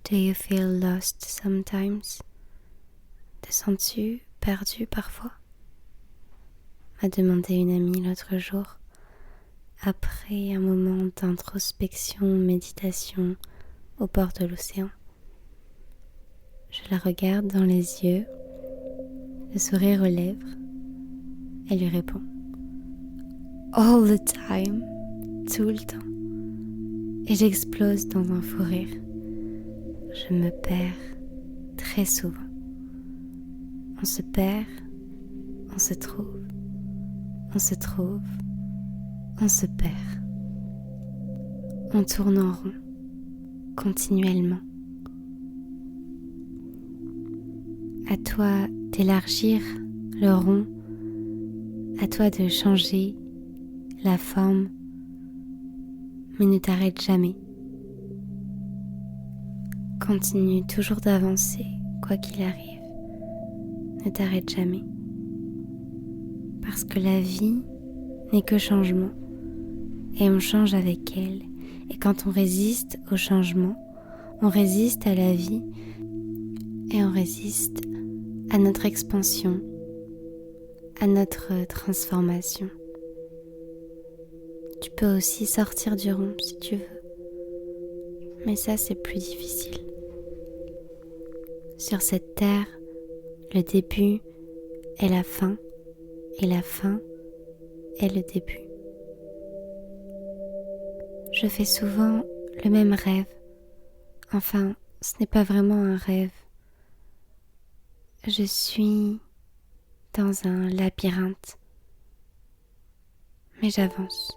Do you feel lost sometimes? Te sens-tu perdu parfois? M'a demandé une amie l'autre jour, après un moment d'introspection, méditation au bord de l'océan. Je la regarde dans les yeux, le sourire aux lèvres. Elle lui répond: All the time, tout le temps. Et j'explose dans un fou rire. Je me perds très souvent. On se perd, on se trouve, on se trouve, on se perd. On tourne en rond, continuellement. À toi d'élargir le rond, à toi de changer la forme, mais ne t'arrête jamais. Continue toujours d'avancer, quoi qu'il arrive. Ne t'arrête jamais. Parce que la vie n'est que changement, et on change avec elle. Et quand on résiste au changement, on résiste à la vie, et on résiste à notre expansion, à notre transformation. Tu peux aussi sortir du rond si tu veux, mais ça c'est plus difficile. Sur cette terre, le début est la fin, et la fin est le début. Je fais souvent le même rêve. Enfin, ce n'est pas vraiment un rêve. Je suis dans un labyrinthe, mais j'avance.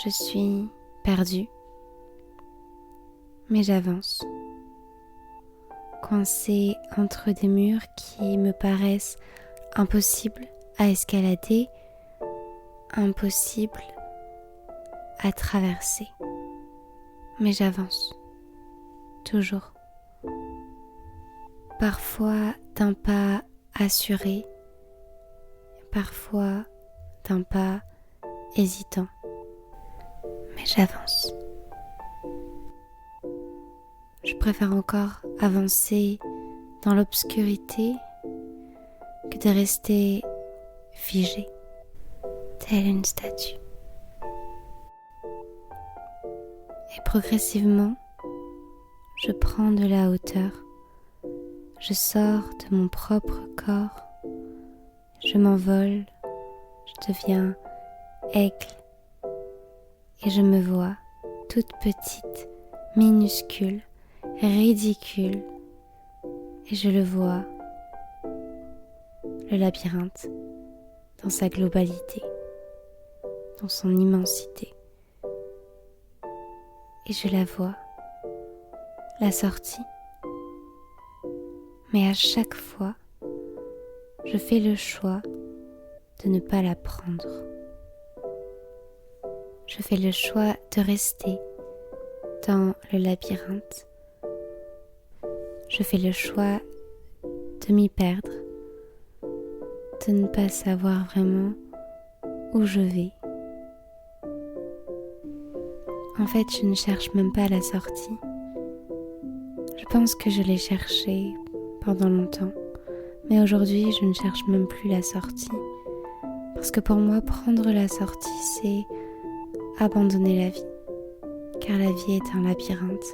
Je suis perdue, mais j'avance. Coincée entre des murs qui me paraissent impossibles à escalader, impossibles à traverser. Mais j'avance, toujours. Parfois d'un pas assuré, parfois d'un pas hésitant. Mais j'avance. Je préfère encore avancer dans l'obscurité que de rester figée, telle une statue. Et progressivement, je prends de la hauteur. Je sors de mon propre corps. Je m'envole. Je deviens aigle. Et je me vois toute petite, minuscule, ridicule. Et je le vois, le labyrinthe, dans sa globalité, dans son immensité. Et je la vois, la sortie. Mais à chaque fois, je fais le choix de ne pas la prendre. Je fais le choix de rester dans le labyrinthe. Je fais le choix de m'y perdre, de ne pas savoir vraiment où je vais. En fait, je ne cherche même pas la sortie. Je pense que je l'ai cherchée pendant longtemps, mais aujourd'hui, je ne cherche même plus la sortie. Parce que pour moi, prendre la sortie, c'est abandonner la vie, car la vie est un labyrinthe.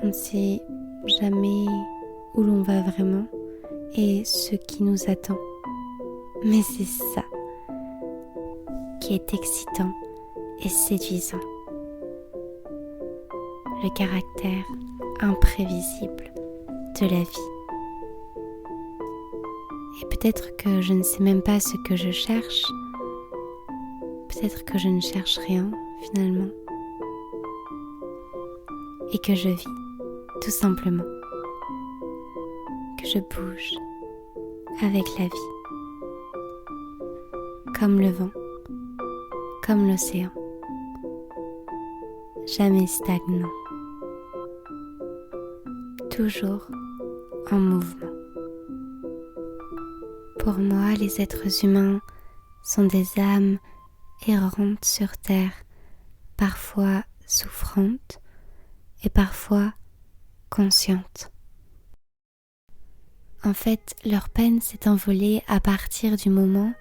On ne sait jamais où l'on va vraiment et ce qui nous attend. Mais c'est ça qui est excitant et séduisant. Le caractère imprévisible de la vie. Et peut-être que je ne sais même pas ce que je cherche. Peut-être que je ne cherche rien finalement. Et que je vis, tout simplement. Que je bouge avec la vie. Comme le vent, comme l'océan. Jamais stagnant. Toujours en mouvement. Pour moi, les êtres humains sont des âmes errantes sur terre, parfois souffrantes et parfois conscientes. En fait, leur peine s'est envolée à partir du moment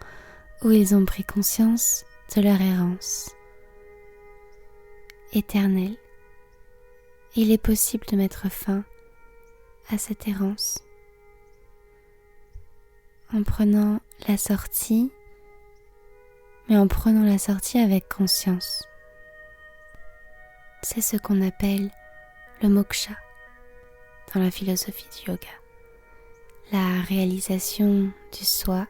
où ils ont pris conscience de leur errance éternelle. Il est possible de mettre fin à cette errance en prenant la sortie, mais en prenant la sortie avec conscience. C'est ce qu'on appelle le moksha dans la philosophie du yoga. La réalisation du soi,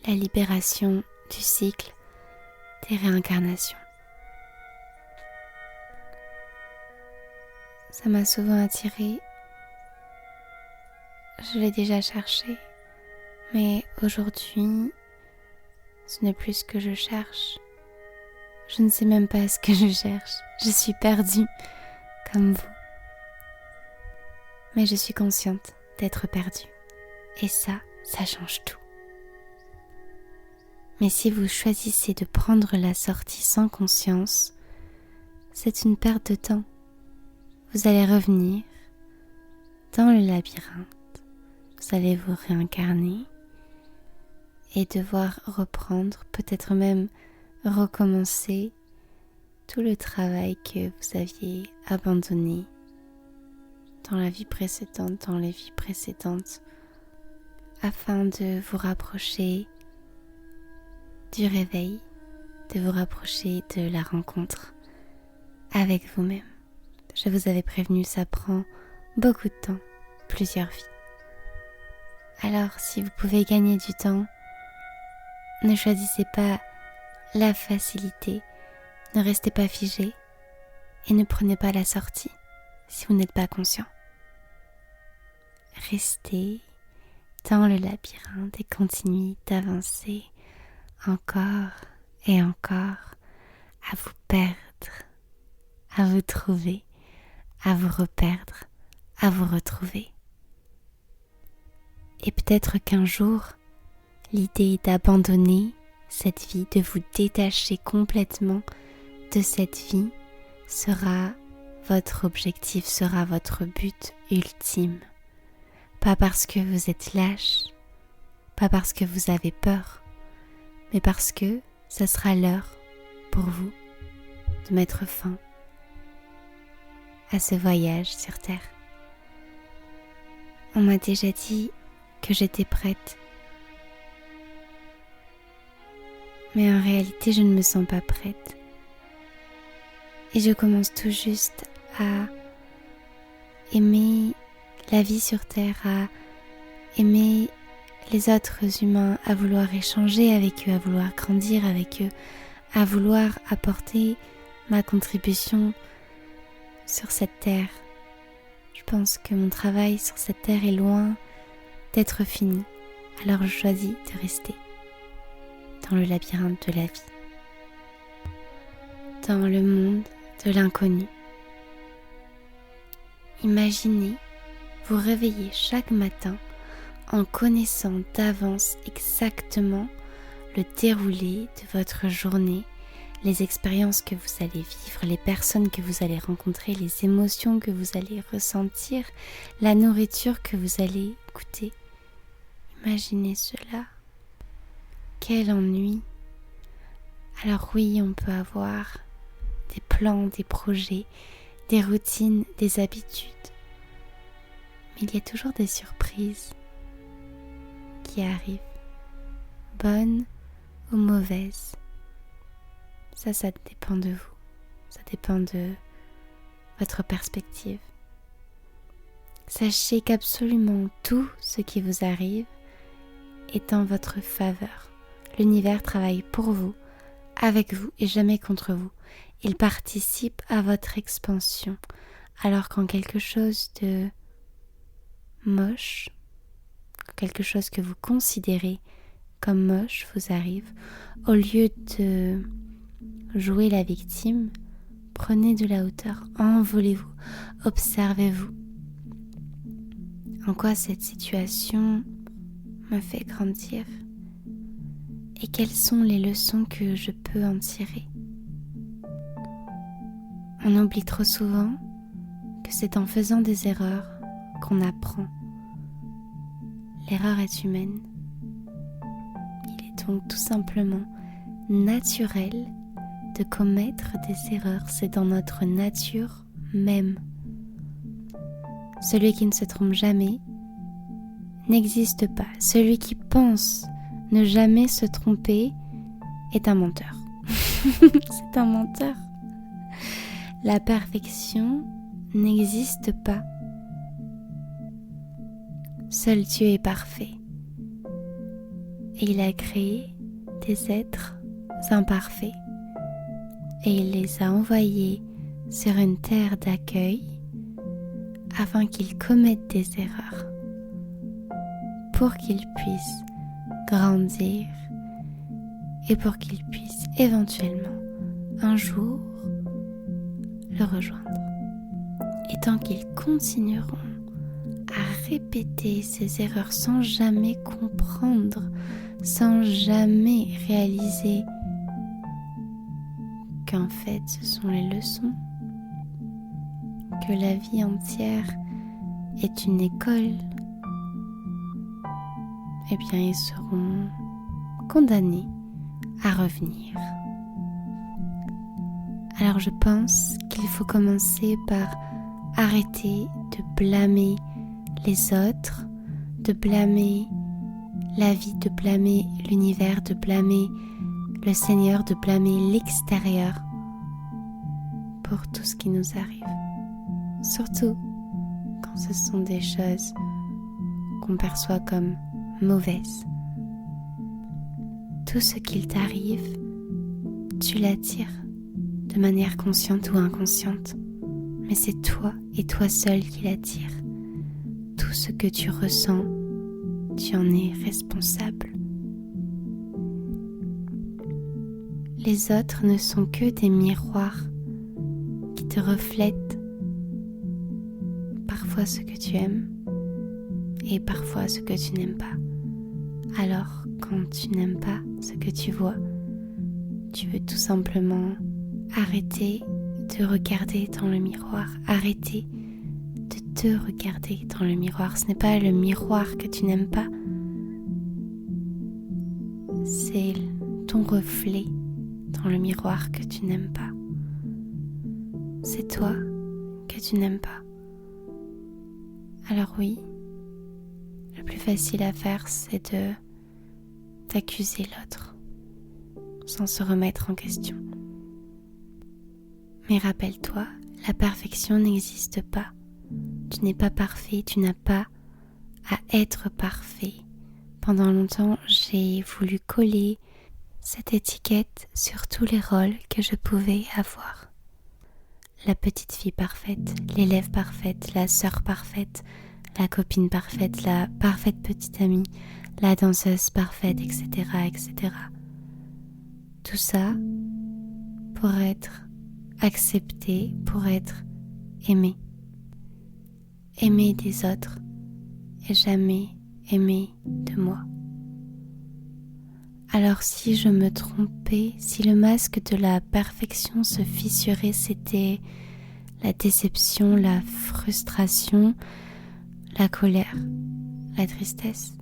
la libération du cycle des réincarnations. Ça m'a souvent attirée. Je l'ai déjà cherché, mais aujourd'hui, ce n'est plus ce que je cherche. Je ne sais même pas ce que je cherche. Je suis perdue, comme vous. Mais je suis consciente d'être perdue. Et ça change tout. Mais si vous choisissez de prendre la sortie sans conscience, c'est une perte de temps. Vous allez revenir dans le labyrinthe. Vous allez vous réincarner et devoir reprendre, peut-être même recommencer tout le travail que vous aviez abandonné dans la vie précédente, dans les vies précédentes, afin de vous rapprocher du réveil, de vous rapprocher de la rencontre avec vous-même. Je vous avais prévenu, ça prend beaucoup de temps, plusieurs vies. Alors, si vous pouvez gagner du temps, ne choisissez pas la facilité, ne restez pas figé et ne prenez pas la sortie si vous n'êtes pas conscient. Restez dans le labyrinthe et continuez d'avancer encore et encore à vous perdre, à vous trouver, à vous reperdre, à vous retrouver. Et peut-être qu'un jour, l'idée d'abandonner cette vie, de vous détacher complètement de cette vie, sera votre objectif, sera votre but ultime. Pas parce que vous êtes lâche, pas parce que vous avez peur, mais parce que ça sera l'heure pour vous de mettre fin à ce voyage sur Terre. On m'a déjà dit que j'étais prête, mais en réalité je ne me sens pas prête. Et je commence tout juste à aimer la vie sur Terre, à aimer les autres humains, à vouloir échanger avec eux, à vouloir grandir avec eux, à vouloir apporter ma contribution sur cette terre. Je pense que mon travail sur cette terre est loin d'être fini, alors je choisis de rester dans le labyrinthe de la vie, dans le monde de l'inconnu. Imaginez vous réveiller chaque matin en connaissant d'avance exactement le déroulé de votre journée, les expériences que vous allez vivre, les personnes que vous allez rencontrer, les émotions que vous allez ressentir, la nourriture que vous allez goûter. Imaginez cela. Quel ennui! Alors oui, on peut avoir des plans, des projets, des routines, des habitudes. Mais il y a toujours des surprises qui arrivent, bonnes ou mauvaises. Ça dépend de vous. Ça dépend de votre perspective. Sachez qu'absolument tout ce qui vous arrive est en votre faveur. L'univers travaille pour vous, avec vous et jamais contre vous. Il participe à votre expansion. Alors quand quelque chose de moche, quelque chose que vous considérez comme moche vous arrive, au lieu de jouer la victime, prenez de la hauteur, envolez-vous, observez-vous. En quoi cette situation me fait grandir et quelles sont les leçons que je peux en tirer. On oublie trop souvent que c'est en faisant des erreurs qu'on apprend. L'erreur est humaine. Il est donc tout simplement naturel de commettre des erreurs. C'est dans notre nature même. Celui qui ne se trompe jamais n'existe pas. Celui qui pense ne jamais se tromper est un menteur. C'est un menteur. La perfection n'existe pas. Seul Dieu est parfait. Et il a créé des êtres imparfaits. Et il les a envoyés sur une terre d'accueil afin qu'ils commettent des erreurs pour qu'ils puissent grandir et pour qu'ils puissent éventuellement un jour le rejoindre. Et tant qu'ils continueront à répéter ces erreurs sans jamais comprendre, sans jamais réaliser qu'en fait ce sont les leçons, que la vie entière est une école, eh bien ils seront condamnés à revenir. Alors je pense qu'il faut commencer par arrêter de blâmer les autres, de blâmer la vie, de blâmer l'univers, de blâmer le Seigneur, de blâmer l'extérieur pour tout ce qui nous arrive. Surtout quand ce sont des choses qu'on perçoit comme mauvaises. Tout ce qu'il t'arrive, tu l'attires de manière consciente ou inconsciente. Mais c'est toi et toi seul qui l'attires. Tout ce que tu ressens, tu en es responsable. Les autres ne sont que des miroirs qui te reflètent parfois ce que tu aimes et parfois ce que tu n'aimes pas. Alors, quand tu n'aimes pas ce que tu vois, tu veux tout simplement arrêter de regarder dans le miroir, arrêter de te regarder dans le miroir. Ce n'est pas le miroir que tu n'aimes pas, c'est ton reflet dans le miroir que tu n'aimes pas. C'est toi que tu n'aimes pas. Alors oui, le plus facile à faire, c'est de d'accuser l'autre sans se remettre en question. Mais rappelle-toi, la perfection n'existe pas. Tu n'es pas parfait, tu n'as pas à être parfait. Pendant longtemps, j'ai voulu coller cette étiquette sur tous les rôles que je pouvais avoir. La petite fille parfaite, l'élève parfaite, la sœur parfaite, la copine parfaite, la parfaite petite amie, la danseuse parfaite, etc., etc. Tout ça pour être accepté, pour être aimé. Aimé des autres et jamais aimé de moi. Alors si je me trompais, si le masque de la perfection se fissurait, c'était la déception, la frustration, la colère, la tristesse,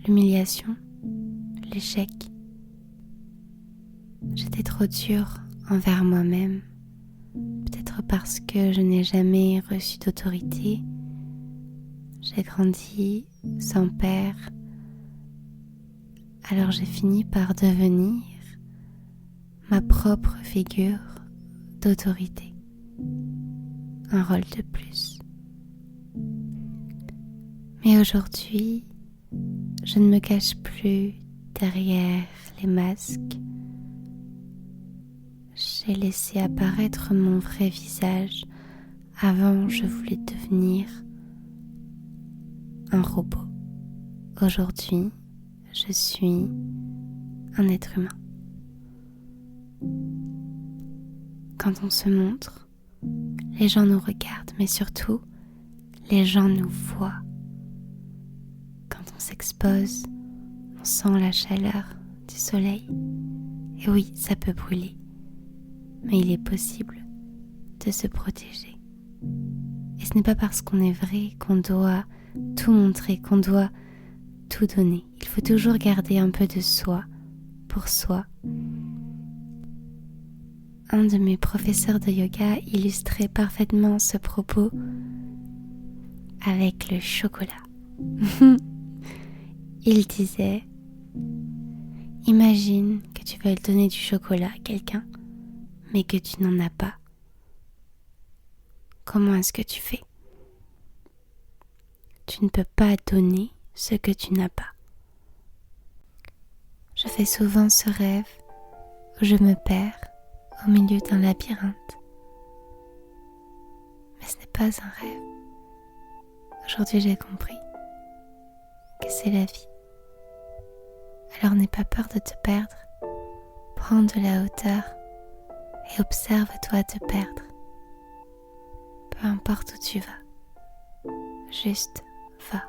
l'humiliation, l'échec. J'étais trop dure envers moi-même, peut-être parce que je n'ai jamais reçu d'autorité. J'ai grandi sans père, alors j'ai fini par devenir ma propre figure d'autorité, un rôle de plus. Mais aujourd'hui, je ne me cache plus derrière les masques. J'ai laissé apparaître mon vrai visage. Avant, je voulais devenir un robot. Aujourd'hui, je suis un être humain. Quand on se montre, les gens nous regardent, mais surtout, les gens nous voient. Quand on s'expose, on sent la chaleur du soleil. Et oui, ça peut brûler, mais il est possible de se protéger. Et ce n'est pas parce qu'on est vrai qu'on doit tout montrer, qu'on doit tout donner. Il faut toujours garder un peu de soi pour soi. Un de mes professeurs de yoga illustrait parfaitement ce propos avec le chocolat. Il disait: imagine que tu veuilles donner du chocolat à quelqu'un, mais que tu n'en as pas. Comment est-ce que tu fais? Tu ne peux pas donner ce que tu n'as pas. Je fais souvent ce rêve où je me perds au milieu d'un labyrinthe. Mais ce n'est pas un rêve. Aujourd'hui, j'ai compris que c'est la vie. Alors n'aie pas peur de te perdre. Prends de la hauteur et observe-toi te perdre. Peu importe où tu vas, juste va.